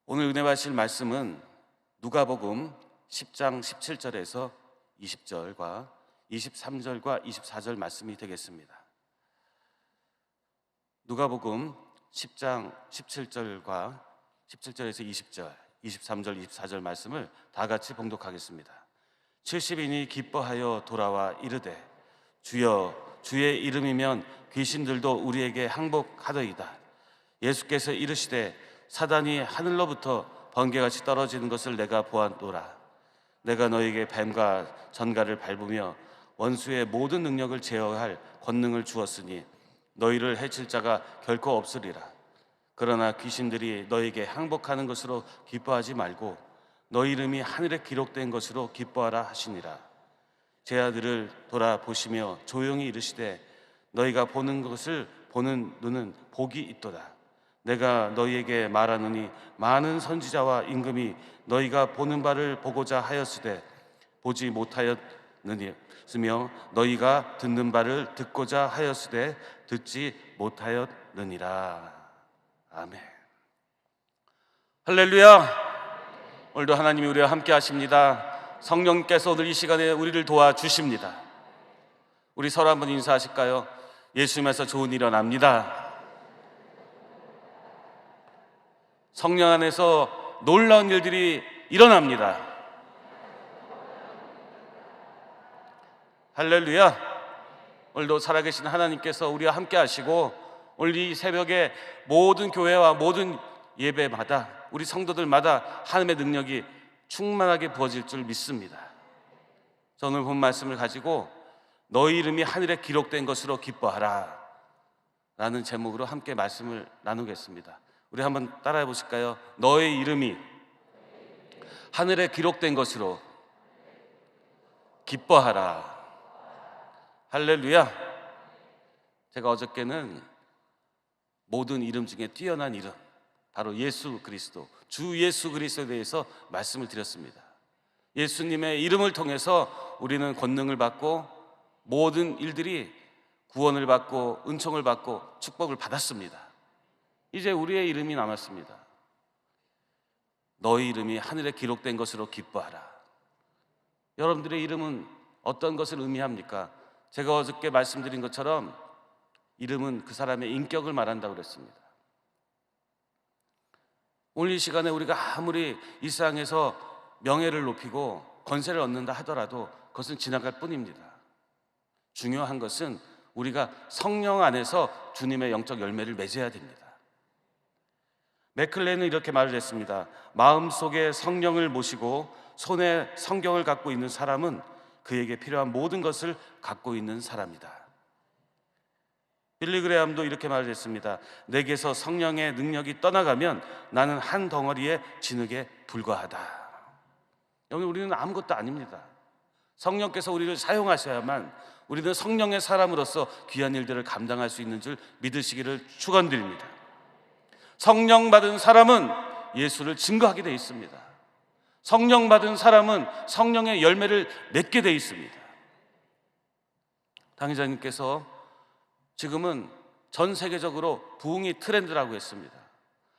오늘 은혜 받으실 말씀은 누가복음 10장 17절에서 20절과 23절과 24절 말씀이 되겠습니다. 누가복음 10장 17절과 17절에서 20절, 23절, 24절 말씀을 다 같이 봉독하겠습니다. 70인이 기뻐하여 돌아와 이르되 주여 주의 이름이면 귀신들도 우리에게 항복하더이다. 예수께서 이르시되 사단이 하늘로부터 번개같이 떨어지는 것을 내가 보았노라. 내가 너에게 뱀과 전갈을 밟으며 원수의 모든 능력을 제어할 권능을 주었으니 너희를 해칠 자가 결코 없으리라. 그러나 귀신들이 너에게 항복하는 것으로 기뻐하지 말고 너희 이름이 하늘에 기록된 것으로 기뻐하라 하시니라. 제 아들을 돌아보시며 조용히 이르시되 너희가 보는 것을 보는 눈은 복이 있도다. 내가 너희에게 말하노니 많은 선지자와 임금이 너희가 보는 바를 보고자 하였으되 보지 못하였느니며 너희가 듣는 바를 듣고자 하였으되 듣지 못하였느니라. 아멘. 할렐루야. 오늘도 하나님이 우리와 함께 하십니다. 성령께서 오늘 이 시간에 우리를 도와주십니다. 우리 서로 한번 인사하실까요? 예수님에서 좋은 일이 일어납니다. 성령 안에서 놀라운 일들이 일어납니다. 할렐루야. 오늘도 살아계신 하나님께서 우리와 함께 하시고 오늘 이 새벽에 모든 교회와 모든 예배마다 우리 성도들마다 하나님의 능력이 충만하게 부어질 줄 믿습니다. 저는 본 말씀을 가지고 너희 이름이 하늘에 기록된 것으로 기뻐하라 라는 제목으로 함께 말씀을 나누겠습니다. 우리 한번 따라해 보실까요? 너의 이름이 하늘에 기록된 것으로 기뻐하라. 할렐루야. 제가 어저께는 모든 이름 중에 뛰어난 이름, 바로 예수 그리스도, 주 예수 그리스도에 대해서 말씀을 드렸습니다. 예수님의 이름을 통해서 우리는 권능을 받고 모든 일들이 구원을 받고 은총을 받고 축복을 받았습니다. 이제 우리의 이름이 남았습니다. 너희 이름이 하늘에 기록된 것으로 기뻐하라. 여러분들의 이름은 어떤 것을 의미합니까? 제가 어저께 말씀드린 것처럼 이름은 그 사람의 인격을 말한다고 그랬습니다. 오늘 이 시간에 우리가 아무리 이 세상에서 명예를 높이고 권세를 얻는다 하더라도 그것은 지나갈 뿐입니다. 중요한 것은 우리가 성령 안에서 주님의 영적 열매를 맺어야 됩니다. 맥클레는 이렇게 말을 했습니다. 마음속에 성령을 모시고 손에 성경을 갖고 있는 사람은 그에게 필요한 모든 것을 갖고 있는 사람이다. 빌리 그레함도 이렇게 말을 했습니다. 내게서 성령의 능력이 떠나가면 나는 한 덩어리의 진흙에 불과하다. 여러분, 우리는 아무것도 아닙니다. 성령께서 우리를 사용하셔야만 우리는 성령의 사람으로서 귀한 일들을 감당할 수 있는 줄 믿으시기를 축원드립니다. 성령 받은 사람은 예수를 증거하게 되어 있습니다. 성령 받은 사람은 성령의 열매를 맺게 되어 있습니다. 당회장님께서 지금은 전 세계적으로 부흥이 트렌드라고 했습니다.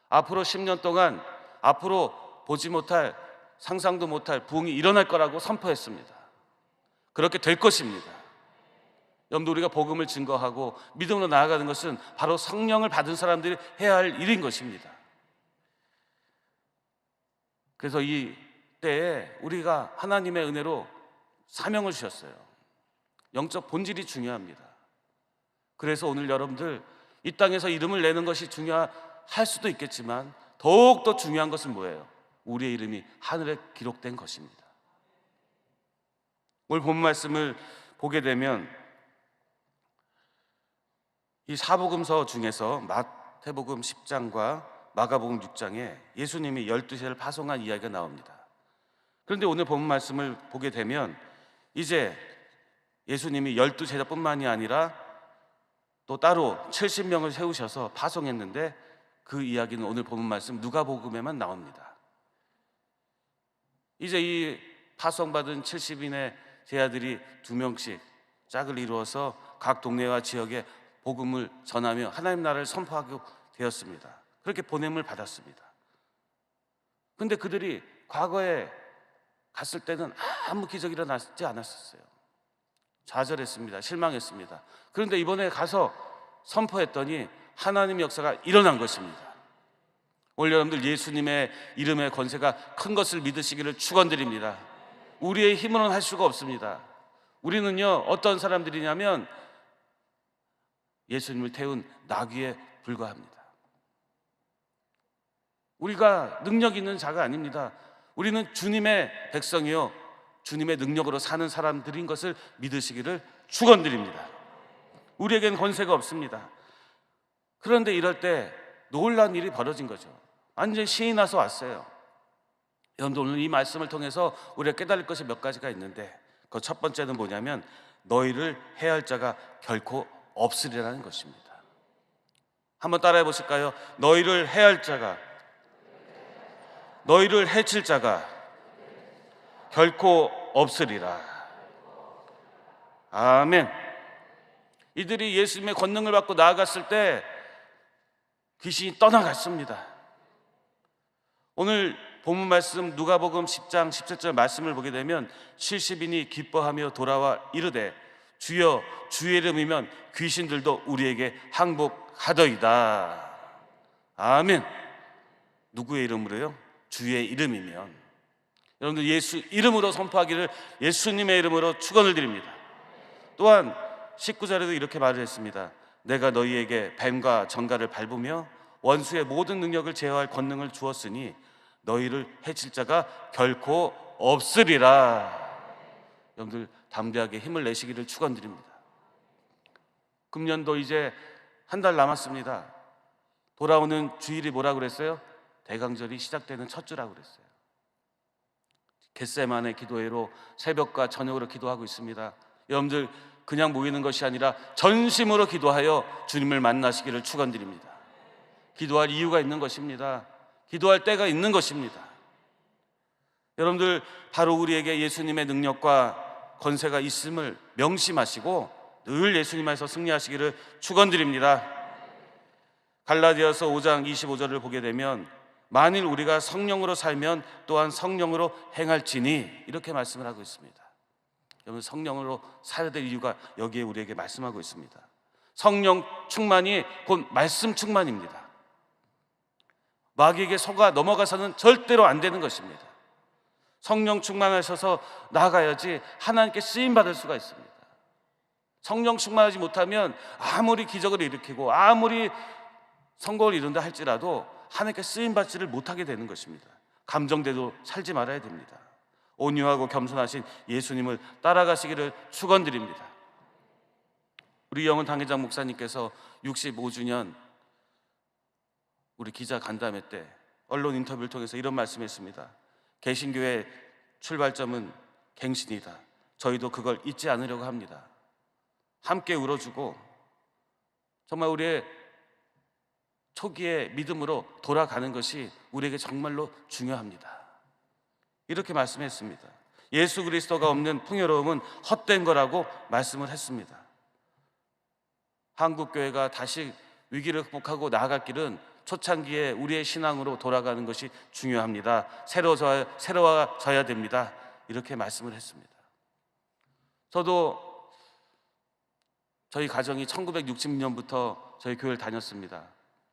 앞으로 10년 동안 앞으로 보지 못할, 상상도 못할 부흥이 일어날 거라고 선포했습니다. 그렇게 될 것입니다. 여러분들, 우리가 복음을 증거하고 믿음으로 나아가는 것은 바로 성령을 받은 사람들이 해야 할 일인 것입니다. 그래서 이 때에 우리가 하나님의 은혜로 사명을 주셨어요. 영적 본질이 중요합니다. 그래서 오늘 여러분들 이 땅에서 이름을 내는 것이 중요할 수도 있겠지만 더욱더 중요한 것은 뭐예요? 우리의 이름이 하늘에 기록된 것입니다. 오늘 본 말씀을 보게 되면 이 사복음서 중에서 마태복음 10장과 마가복음 6장에 예수님이 12제를 파송한 이야기가 나옵니다. 그런데 오늘 본 말씀을 보게 되면 이제 예수님이 12제자뿐만이 아니라 또 따로 70명을 세우셔서 파송했는데 그 이야기는 오늘 본 말씀 누가복음에만 나옵니다. 이제 이 파송받은 70인의 제자들이 2명씩 짝을 이루어서 각 동네와 지역에 복음을 전하며 하나님 나라를 선포하게 되었습니다. 그렇게 보냄을 받았습니다. 근데 그들이 과거에 갔을 때는 아무 기적이 일어나지 않았었어요. 좌절했습니다. 실망했습니다. 그런데 이번에 가서 선포했더니 하나님의 역사가 일어난 것입니다. 오늘 여러분들 예수님의 이름의 권세가 큰 것을 믿으시기를 축원드립니다. 우리의 힘으로는 할 수가 없습니다. 우리는요, 어떤 사람들이냐면 예수님을 태운 나귀에 불과합니다. 우리가 능력 있는 자가 아닙니다. 우리는 주님의 백성이요, 주님의 능력으로 사는 사람들인 것을 믿으시기를 축원드립니다. 우리에겐 권세가 없습니다. 그런데 이럴 때 놀라운 일이 벌어진 거죠. 완전히 신이 나서 왔어요. 여러분들, 오늘 이 말씀을 통해서 우리가 깨달을 것이 몇 가지가 있는데, 그 첫 번째는 뭐냐면 너희를 해할 자가 결코 없으리라는 것입니다. 한번 따라해 보실까요? 너희를 해할 자가, 너희를 해칠 자가 결코 없으리라. 아멘. 이들이 예수님의 권능을 받고 나아갔을 때 귀신이 떠나갔습니다. 오늘 본문 말씀 누가복음 10장 17절 말씀을 보게 되면 70인이 기뻐하며 돌아와 이르되 주여 주의 이름이면 귀신들도 우리에게 항복하더이다. 아멘. 누구의 이름으로요? 주의 이름이면. 여러분들, 예수 이름으로 선포하기를 예수님의 이름으로 축원을 드립니다. 또한 19절에도 이렇게 말을 했습니다. 내가 너희에게 뱀과 정갈을 밟으며 원수의 모든 능력을 제어할 권능을 주었으니 너희를 해칠 자가 결코 없으리라. 여러분들, 담대하게 힘을 내시기를 축원드립니다. 금년도 이제 한 달 남았습니다. 돌아오는 주일이 뭐라고 그랬어요? 대강절이 시작되는 첫 주라고 그랬어요. 겟세마네 기도회로 새벽과 저녁으로 기도하고 있습니다. 여러분들, 그냥 모이는 것이 아니라 전심으로 기도하여 주님을 만나시기를 축원드립니다. 기도할 이유가 있는 것입니다. 기도할 때가 있는 것입니다. 여러분들, 바로 우리에게 예수님의 능력과 권세가 있음을 명심하시고 늘 예수님 안에서 승리하시기를 축원드립니다. 갈라디아서 5장 25절을 보게 되면 만일 우리가 성령으로 살면 또한 성령으로 행할지니, 이렇게 말씀을 하고 있습니다. 여러분, 성령으로 살아야 될 이유가 여기에 우리에게 말씀하고 있습니다. 성령 충만이 곧 말씀 충만입니다. 마귀에게 속아 넘어가서는 절대로 안 되는 것입니다. 성령 충만하셔서 나아가야지 하나님께 쓰임 받을 수가 있습니다. 성령 충만하지 못하면 아무리 기적을 일으키고 아무리 성공을 이룬다 할지라도 하나님께 쓰임 받지를 못하게 되는 것입니다. 감정대로 살지 말아야 됩니다. 온유하고 겸손하신 예수님을 따라가시기를 축원드립니다. 우리 영은 당회장 목사님께서 65주년 우리 기자 간담회 때 언론 인터뷰를 통해서 이런 말씀했습니다. 개신교의 출발점은 갱신이다. 저희도 그걸 잊지 않으려고 합니다. 함께 울어주고 정말 우리의 초기의 믿음으로 돌아가는 것이 우리에게 정말로 중요합니다. 이렇게 말씀했습니다. 예수 그리스도가 없는 풍요로움은 헛된 거라고 말씀을 했습니다. 한국교회가 다시 위기를 극복하고 나아갈 길은 초창기에 우리의 신앙으로 돌아가는 것이 중요합니다. 새로워져야 됩니다. 이렇게 말씀을 했습니다. 저도 저희 가정이 1960년부터 저희 교회를 다녔습니다.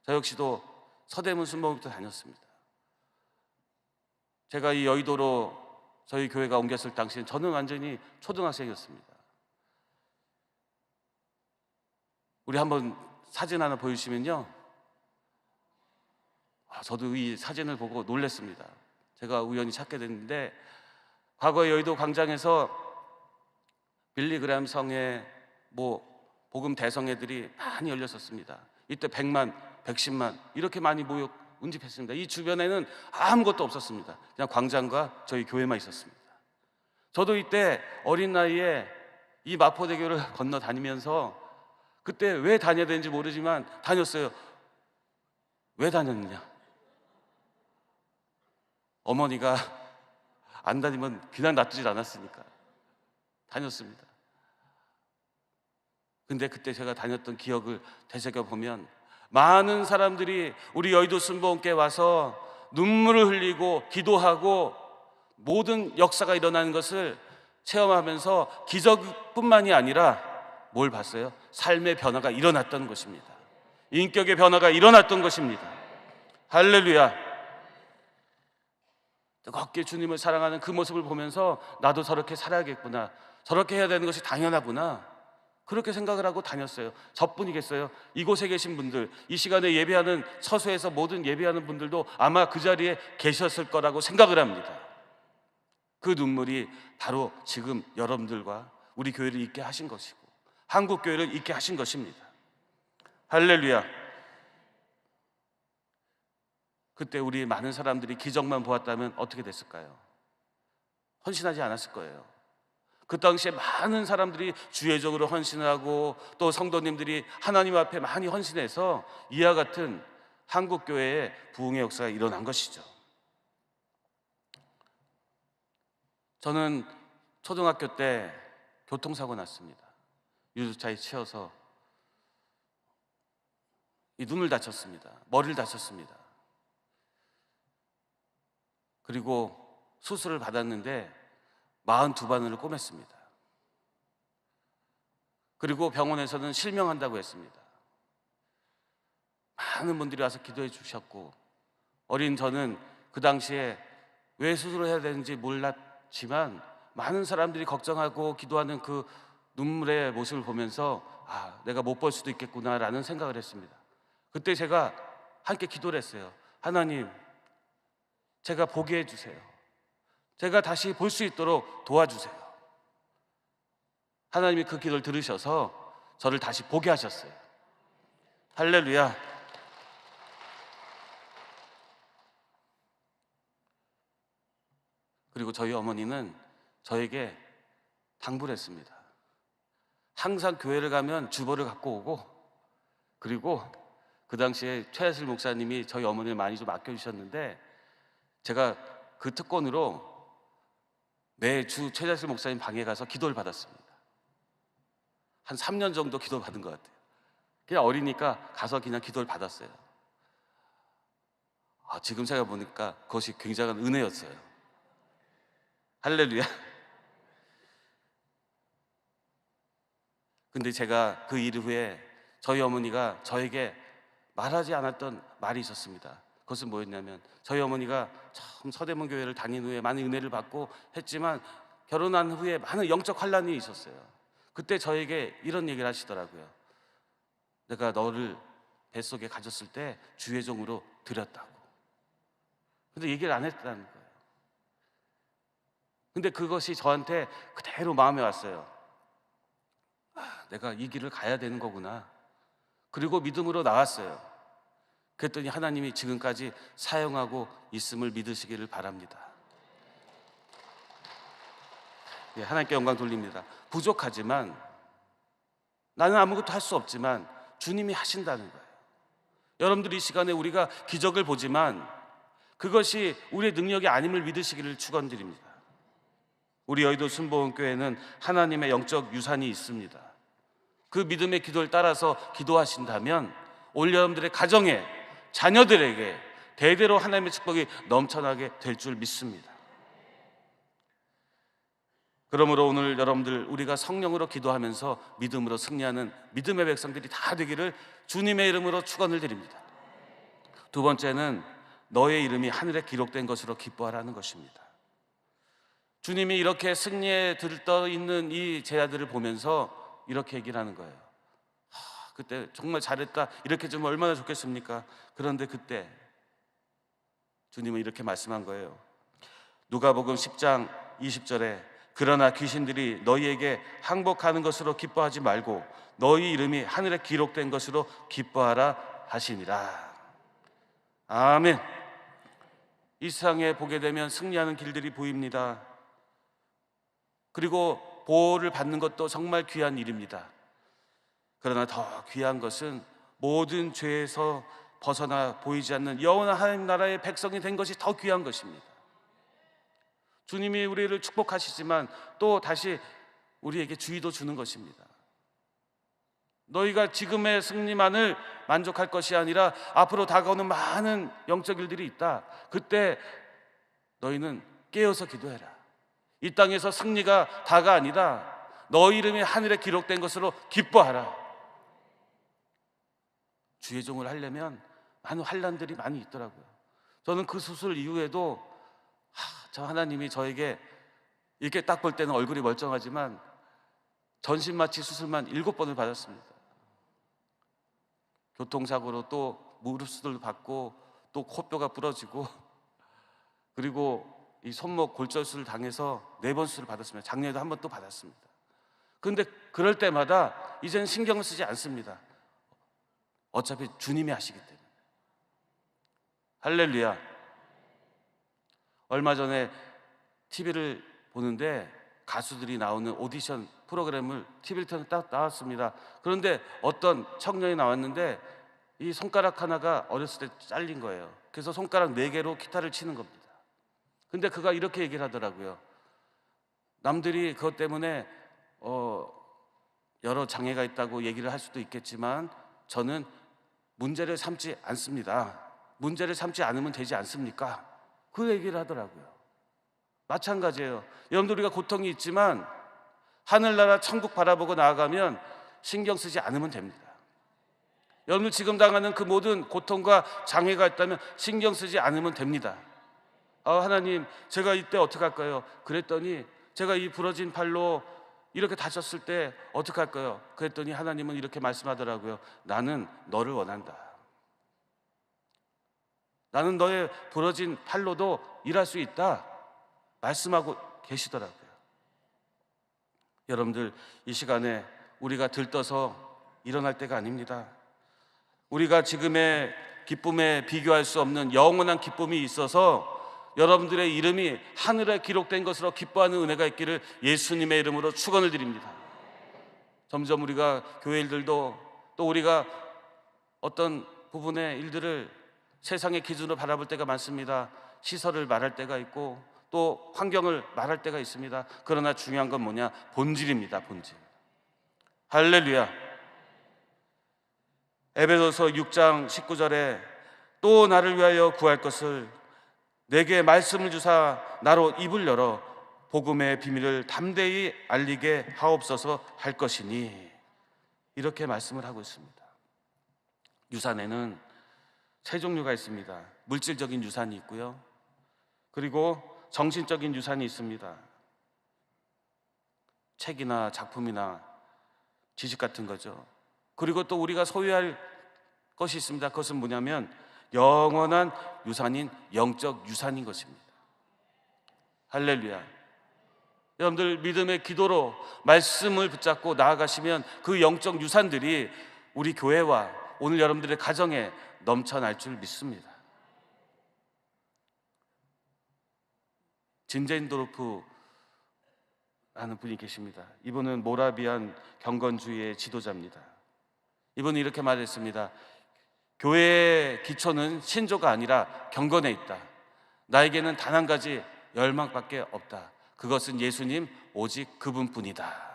저 역시도 서대문 순복음부터 다녔습니다. 제가 이 여의도로 저희 교회가 옮겼을 당시엔 저는 완전히 초등학생이었습니다. 우리 한번 사진 하나 보여주시면요, 저도 이 사진을 보고 놀랐습니다. 제가 우연히 찾게 됐는데, 과거에 여의도 광장에서 빌리그램 성회, 복음 대성회들이 많이 열렸었습니다. 이때 100만, 110만 이렇게 많이 모여 운집했습니다. 이 주변에는 아무것도 없었습니다. 그냥 광장과 저희 교회만 있었습니다. 저도 이때 어린 나이에 이 마포대교를 건너 다니면서 그때 왜 다녀야 되는지 모르지만 다녔어요. 왜 다녔느냐? 어머니가 안 다니면 그냥 놔두질 않았으니까 다녔습니다. 근데 그때 제가 다녔던 기억을 되새겨보면 많은 사람들이 우리 여의도 순복음교회 와서 눈물을 흘리고 기도하고 모든 역사가 일어나는 것을 체험하면서 기적뿐만이 아니라 뭘 봤어요? 삶의 변화가 일어났던 것입니다. 인격의 변화가 일어났던 것입니다. 할렐루야. 뜨겁게 주님을 사랑하는 그 모습을 보면서 나도 저렇게 살아야겠구나, 저렇게 해야 되는 것이 당연하구나, 그렇게 생각을 하고 다녔어요. 저뿐이겠어요? 이곳에 계신 분들, 이 시간에 예배하는 처소에서 모든 예배하는 분들도 아마 그 자리에 계셨을 거라고 생각을 합니다. 그 눈물이 바로 지금 여러분들과 우리 교회를 있게 하신 것이고 한국 교회를 있게 하신 것입니다. 할렐루야. 그때 우리 많은 사람들이 기적만 보았다면 어떻게 됐을까요? 헌신하지 않았을 거예요. 그 당시에 많은 사람들이 주회적으로 헌신하고 또 성도님들이 하나님 앞에 많이 헌신해서 이와 같은 한국 교회의 부흥의 역사가 일어난 것이죠. 저는 초등학교 때 교통사고 났습니다. 유조차에 치여서 이 눈을 다쳤습니다. 머리를 다쳤습니다. 그리고 수술을 받았는데 42바늘을 꿰맸습니다. 그리고 병원에서는 실명한다고 했습니다. 많은 분들이 와서 기도해 주셨고, 어린 저는 그 당시에 왜 수술을 해야 되는지 몰랐지만 많은 사람들이 걱정하고 기도하는 그 눈물의 모습을 보면서 내가 못 볼 수도 있겠구나라는 생각을 했습니다. 그때 제가 함께 기도를 했어요. 하나님, 제가 보게 해주세요. 제가 다시 볼 수 있도록 도와주세요. 하나님이 그 기도를 들으셔서 저를 다시 보게 하셨어요. 할렐루야. 그리고 저희 어머니는 저에게 당부를 했습니다. 항상 교회를 가면 주보를 갖고 오고, 그리고 그 당시에 최하실 목사님이 저희 어머니를 많이 좀 아껴주셨는데 제가 그 특권으로 매주 최하실 목사님 방에 가서 기도를 받았습니다. 한 3년 정도 기도 받은 것 같아요. 그냥 어리니까 가서 그냥 기도를 받았어요. 지금 생각해보니까 그것이 굉장한 은혜였어요. 할렐루야. 근데 제가 그 일 후에 저희 어머니가 저에게 말하지 않았던 말이 있었습니다. 그것은 뭐였냐면, 저희 어머니가 처음 서대문 교회를 다닌 후에 많은 은혜를 받고 했지만 결혼한 후에 많은 영적 환란이 있었어요. 그때 저에게 이런 얘기를 하시더라고요. 내가 너를 뱃속에 가졌을 때 주의종으로 드렸다고. 근데 얘기를 안 했다는 거예요. 근데 그것이 저한테 그대로 마음에 왔어요. 내가 이 길을 가야 되는 거구나. 그리고 믿음으로 나왔어요. 그랬더니 하나님이 지금까지 사용하고 있음을 믿으시기를 바랍니다. 하나님께 영광 돌립니다. 부족하지만, 나는 아무것도 할 수 없지만 주님이 하신다는 거예요. 여러분들 이 시간에 우리가 기적을 보지만 그것이 우리의 능력이 아님을 믿으시기를 축원드립니다. 우리 여의도 순복음교회는 하나님의 영적 유산이 있습니다. 그 믿음의 기도를 따라서 기도하신다면 올 여러분들의 가정에, 자녀들에게 대대로 하나님의 축복이 넘쳐나게 될 줄 믿습니다. 그러므로 오늘 여러분들, 우리가 성령으로 기도하면서 믿음으로 승리하는 믿음의 백성들이 다 되기를 주님의 이름으로 축원을 드립니다. 두 번째는 너의 이름이 하늘에 기록된 것으로 기뻐하라는 것입니다. 주님이 이렇게 승리에 들떠 있는 이 제자들을 보면서 이렇게 얘기를 하는 거예요. 그때 정말 잘했다, 이렇게 좀 얼마나 좋겠습니까? 그런데 그때 주님은 이렇게 말씀한 거예요. 누가복음 10장 20절에 그러나 귀신들이 너희에게 항복하는 것으로 기뻐하지 말고 너희 이름이 하늘에 기록된 것으로 기뻐하라 하시니라. 아멘. 이 세상에 보게 되면 승리하는 길들이 보입니다. 그리고 보호를 받는 것도 정말 귀한 일입니다. 그러나 더 귀한 것은 모든 죄에서 벗어나 보이지 않는 영원한 하나님 나라의 백성이 된 것이 더 귀한 것입니다. 주님이 우리를 축복하시지만 또 다시 우리에게 주의도 주는 것입니다. 너희가 지금의 승리만을 만족할 것이 아니라 앞으로 다가오는 많은 영적 일들이 있다. 그때 너희는 깨어서 기도해라. 이 땅에서 승리가 다가 아니다. 너희 이름이 하늘에 기록된 것으로 기뻐하라. 주의 종을 하려면 많은 환난들이 많이 있더라고요. 저는 그 수술 이후에도 저 하나님이 저에게 이렇게 딱 볼 때는 얼굴이 멀쩡하지만 전신마취 수술만 7번을 받았습니다. 교통사고로 또 무릎 수술 받고 또 코뼈가 부러지고 그리고 이 손목 골절수를 당해서 4번 수술을 받았습니다. 작년에도 한 번 또 받았습니다. 그런데 그럴 때마다 이제는 신경을 쓰지 않습니다. 어차피 주님이 하시기 때문에. 할렐루야. 얼마 전에 TV를 보는데 가수들이 나오는 오디션 프로그램을 TV를 틀어서 딱 나왔습니다. 그런데 어떤 청년이 나왔는데 이 손가락 하나가 어렸을 때 잘린 거예요. 그래서 손가락 4개로 기타를 치는 겁니다. 근데 그가 이렇게 얘기를 하더라고요. 남들이 그것 때문에 여러 장애가 있다고 얘기를 할 수도 있겠지만 저는 문제를 삼지 않습니다. 문제를 삼지 않으면 되지 않습니까? 그 얘기를 하더라고요. 마찬가지예요. 여러분들 우리가 고통이 있지만 하늘나라 천국 바라보고 나아가면 신경 쓰지 않으면 됩니다. 여러분들 지금 당하는 그 모든 고통과 장애가 있다면 신경 쓰지 않으면 됩니다. 하나님, 제가 이때 어떻게 할까요? 그랬더니 제가 이 부러진 팔로 이렇게 다쳤을 때 어떻게 할까요? 그랬더니 하나님은 이렇게 말씀하더라고요. 나는 너를 원한다. 나는 너의 부러진 팔로도 일할 수 있다. 말씀하고 계시더라고요. 여러분들 이 시간에 우리가 들떠서 일어날 때가 아닙니다. 우리가 지금의 기쁨에 비교할 수 없는 영원한 기쁨이 있어서 여러분들의 이름이 하늘에 기록된 것으로 기뻐하는 은혜가 있기를 예수님의 이름으로 축원을 드립니다. 점점 우리가 교회 일들도 또 우리가 어떤 부분의 일들을 세상의 기준으로 바라볼 때가 많습니다. 시설을 말할 때가 있고 또 환경을 말할 때가 있습니다. 그러나 중요한 건 뭐냐? 본질입니다. 본질. 할렐루야. 에베소서 6장 19절에 또 나를 위하여 구할 것을 내게 말씀을 주사 나로 입을 열어 복음의 비밀을 담대히 알리게 하옵소서 할 것이니, 이렇게 말씀을 하고 있습니다. 유산에는 세 종류가 있습니다. 물질적인 유산이 있고요, 그리고 정신적인 유산이 있습니다. 책이나 작품이나 지식 같은 거죠. 그리고 또 우리가 소유할 것이 있습니다. 그것은 뭐냐면 영원한 유산인 영적 유산인 것입니다. 할렐루야. 여러분들 믿음의 기도로 말씀을 붙잡고 나아가시면 그 영적 유산들이 우리 교회와 오늘 여러분들의 가정에 넘쳐날 줄 믿습니다. 진제인도르프라는 분이 계십니다. 이분은 모라비안 경건주의의 지도자입니다. 이분은 이렇게 말했습니다. 교회의 기초는 신조가 아니라 경건에 있다. 나에게는 단 한 가지 열망밖에 없다. 그것은 예수님 오직 그분뿐이다.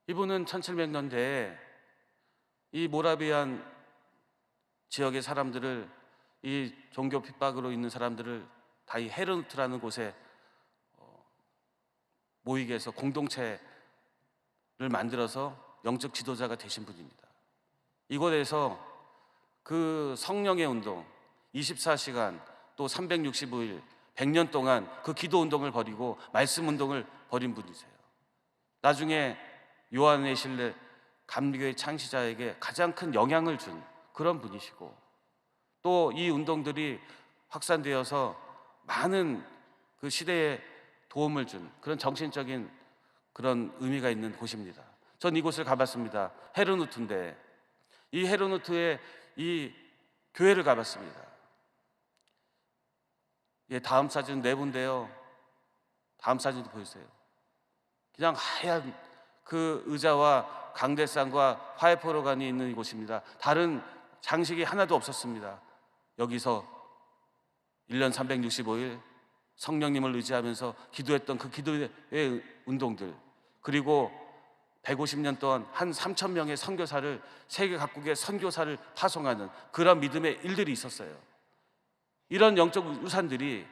이분은 1700년대에 이 모라비안 지역의 사람들을, 이 종교 핍박으로 있는 사람들을 다 이 헤르누트라는 곳에 모이게 해서 공동체를 만들어서 영적 지도자가 되신 분입니다. 이곳에서 그 성령의 운동 24시간 또 365일 100년 동안 그 기도 운동을 벌이고 말씀 운동을 벌인 분이세요. 나중에 요한의 실내 감리교의 창시자에게 가장 큰 영향을 준 그런 분이시고, 또 이 운동들이 확산되어서 많은 그 시대에 도움을 준 그런 정신적인 그런 의미가 있는 곳입니다. 전 이곳을 가봤습니다. 헤르누트인데 이 헤르누트의 이 교회를 가봤습니다. 예, 다음 사진 4분인데요. 다음 사진도 보여주세요. 그냥 하얀 그 의자와 강대상과 화이포로관이 있는 곳입니다. 다른 장식이 하나도 없었습니다. 여기서 1년 365일 성령님을 의지하면서 기도했던 그 기도의 운동들, 그리고 150년 동안 한 3천 명의 선교사를, 세계 각국의 선교사를 파송하는 그런 믿음의 일들이 있었어요. 이런 영적 유산들이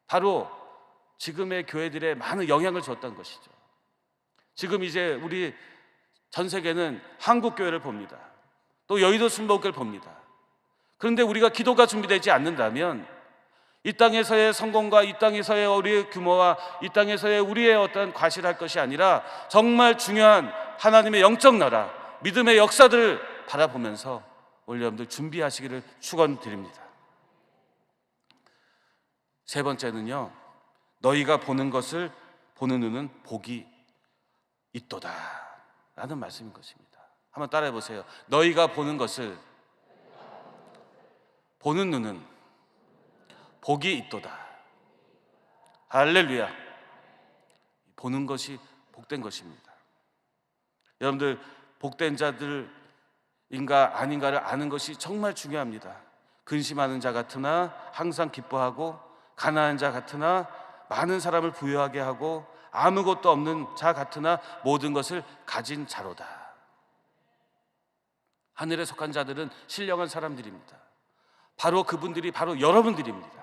바로 지금의 교회들에 많은 영향을 줬던 것이죠. 지금 이제 우리 전 세계는 한국 교회를 봅니다. 또 여의도 순복음교회를 봅니다. 그런데 우리가 기도가 준비되지 않는다면 이 땅에서의 성공과 이 땅에서의 우리의 규모와 이 땅에서의 우리의 어떤 과실할 것이 아니라 정말 중요한 하나님의 영적 나라, 믿음의 역사들을 바라보면서 우리 여러분들 준비하시기를 축원드립니다. 세 번째는요, 너희가 보는 것을 보는 눈은 복이 있도다 라는 말씀인 것입니다. 한번 따라해 보세요. 너희가 보는 것을 보는 눈은 복이 있도다. 할렐루야. 보는 것이 복된 것입니다. 여러분들, 복된 자들인가 아닌가를 아는 것이 정말 중요합니다. 근심하는 자 같으나 항상 기뻐하고, 가난한 자 같으나 많은 사람을 부유하게 하고, 아무것도 없는 자 같으나 모든 것을 가진 자로다. 하늘에 속한 자들은 신령한 사람들입니다. 바로 그분들이 바로 여러분들입니다.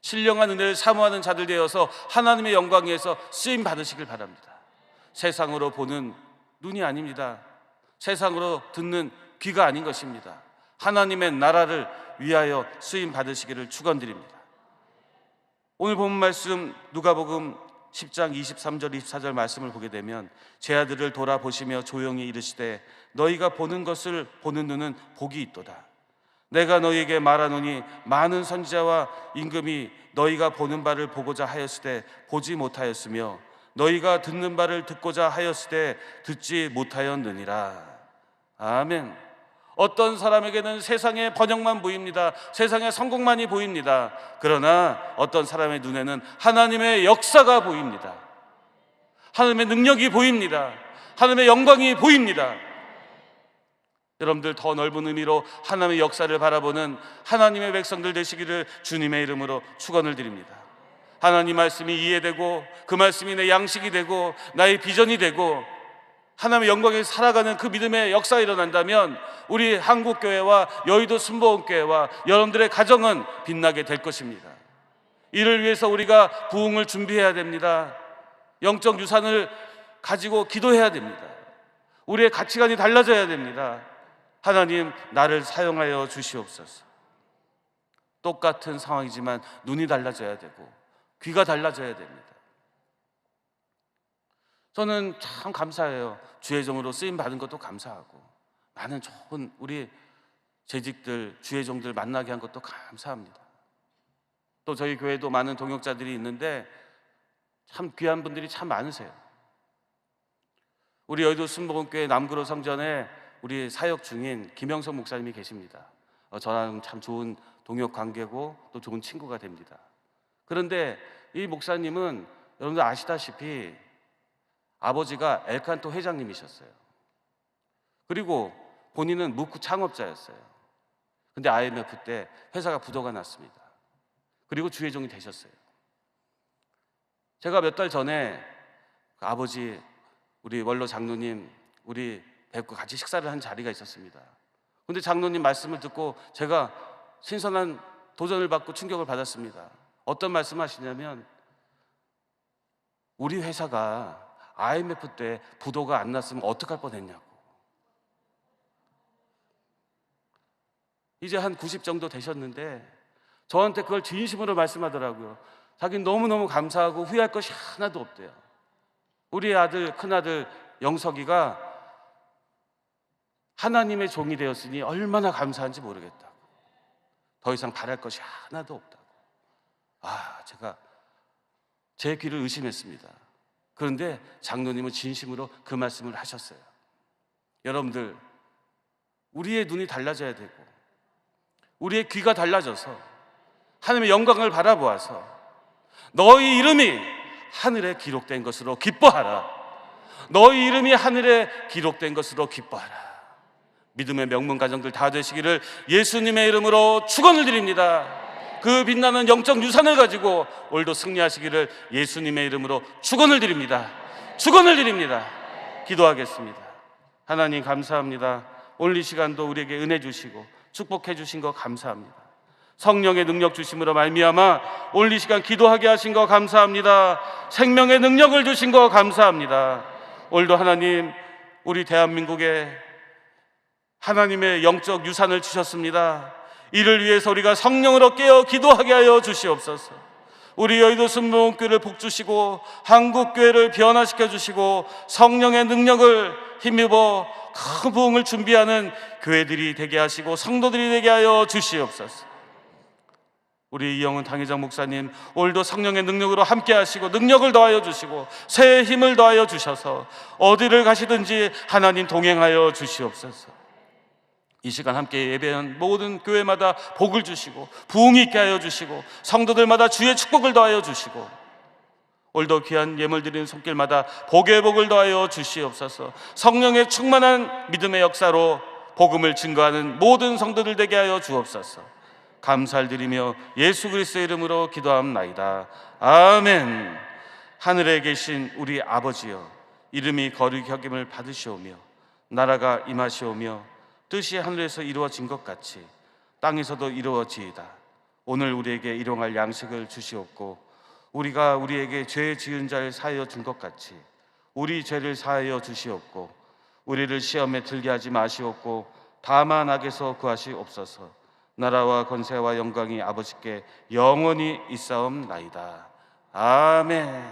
신령한 은혜를 사모하는 자들 되어서 하나님의 영광 위에서 쓰임 받으시길 바랍니다. 세상으로 보는 눈이 아닙니다. 세상으로 듣는 귀가 아닌 것입니다. 하나님의 나라를 위하여 쓰임 받으시기를 축원드립니다. 오늘 본 말씀 누가복음 10장 23절 24절 말씀을 보게 되면, 제 아들을 돌아보시며 조용히 이르시되 너희가 보는 것을 보는 눈은 복이 있도다. 내가 너희에게 말하노니 많은 선지자와 임금이 너희가 보는 바를 보고자 하였을 때 보지 못하였으며 너희가 듣는 바를 듣고자 하였을 때 듣지 못하였느니라. 아멘. 어떤 사람에게는 세상의 번영만 보입니다. 세상의 성공만이 보입니다. 그러나 어떤 사람의 눈에는 하나님의 역사가 보입니다. 하나님의 능력이 보입니다. 하나님의 영광이 보입니다. 여러분들, 더 넓은 의미로 하나님의 역사를 바라보는 하나님의 백성들 되시기를 주님의 이름으로 축원을 드립니다. 하나님 말씀이 이해되고, 그 말씀이 내 양식이 되고 나의 비전이 되고 하나님의 영광에 살아가는 그 믿음의 역사가 일어난다면 우리 한국교회와 여의도 순복음교회와 여러분들의 가정은 빛나게 될 것입니다. 이를 위해서 우리가 부흥을 준비해야 됩니다. 영적 유산을 가지고 기도해야 됩니다. 우리의 가치관이 달라져야 됩니다. 하나님, 나를 사용하여 주시옵소서. 똑같은 상황이지만 눈이 달라져야 되고 귀가 달라져야 됩니다. 저는 참 감사해요. 주의 종으로 쓰임 받은 것도 감사하고, 많은 좋은 우리 재직들, 주의 종들 만나게 한 것도 감사합니다. 또 저희 교회도 많은 동역자들이 있는데 참 귀한 분들이 참 많으세요. 우리 여의도 순복음교회 남구로 성전에 우리 사역 중인 김영석 목사님이 계십니다. 저랑 참 좋은 동역 관계고 또 좋은 친구가 됩니다. 그런데 이 목사님은 여러분들 아시다시피 아버지가 엘칸토 회장님이셨어요. 그리고 본인은 묵구 창업자였어요. 근데 IMF 때 회사가 부도가 났습니다. 그리고 주의종이 되셨어요. 제가 몇 달 전에 그 아버지, 우리 원로 장로님, 우리 뵙고 같이 식사를 한 자리가 있었습니다. 근데 장로님 말씀을 듣고 제가 신선한 도전을 받고 충격을 받았습니다. 어떤 말씀 하시냐면, 우리 회사가 IMF 때 부도가 안 났으면 어떡할 뻔했냐고. 이제 한 90 정도 되셨는데 저한테 그걸 진심으로 말씀하더라고요. 자기는 너무너무 감사하고 후회할 것이 하나도 없대요. 우리 아들, 큰아들 영석이가 하나님의 종이 되었으니 얼마나 감사한지 모르겠다고. 더 이상 바랄 것이 하나도 없다고. 제가 제 귀를 의심했습니다. 그런데 장로님은 진심으로 그 말씀을 하셨어요. 여러분들, 우리의 눈이 달라져야 되고 우리의 귀가 달라져서 하나님의 영광을 바라보아서 너희 이름이 하늘에 기록된 것으로 기뻐하라. 너희 이름이 하늘에 기록된 것으로 기뻐하라. 믿음의 명문 가정들 다 되시기를 예수님의 이름으로 축원을 드립니다. 그 빛나는 영적 유산을 가지고 오늘도 승리하시기를 예수님의 이름으로 축원을 드립니다. 축원을 드립니다. 기도하겠습니다. 하나님 감사합니다. 오늘 이 시간도 우리에게 은혜 주시고 축복해 주신 거 감사합니다. 성령의 능력 주심으로 말미암아 오늘 이 시간 기도하게 하신 거 감사합니다. 생명의 능력을 주신 거 감사합니다. 오늘도 하나님 우리 대한민국에 하나님의 영적 유산을 주셨습니다. 이를 위해서 우리가 성령으로 깨어 기도하게 하여 주시옵소서. 우리 여의도 순복음교회를 복주시고 한국교회를 변화시켜 주시고 성령의 능력을 힘입어 큰 부흥을 준비하는 교회들이 되게 하시고 성도들이 되게 하여 주시옵소서. 우리 이영훈 당회장 목사님 오늘도 성령의 능력으로 함께 하시고 능력을 더하여 주시고 새 힘을 더하여 주셔서 어디를 가시든지 하나님 동행하여 주시옵소서. 이 시간 함께 예배한 모든 교회마다 복을 주시고 부흥이 있게 하여 주시고 성도들마다 주의 축복을 더하여 주시고 오늘도 귀한 예물 드리는 손길마다 복의 복을 더하여 주시옵소서. 성령의 충만한 믿음의 역사로 복음을 증거하는 모든 성도들 되게 하여 주옵소서. 감사를 드리며 예수 그리스도의 이름으로 기도합나이다. 아멘. 하늘에 계신 우리 아버지여, 이름이 거룩히 여김을 받으시오며 나라가 임하시오며 뜻이 하늘에서 이루어진 것 같이 땅에서도 이루어지이다. 오늘 우리에게 일용할 양식을 주시옵고 우리가 우리에게 죄 지은 자를 사하여 준 것 같이 우리 죄를 사하여 주시옵고 우리를 시험에 들게 하지 마시옵고 다만 악에서 구하시옵소서. 나라와 권세와 영광이 아버지께 영원히 있사옵나이다. 아멘.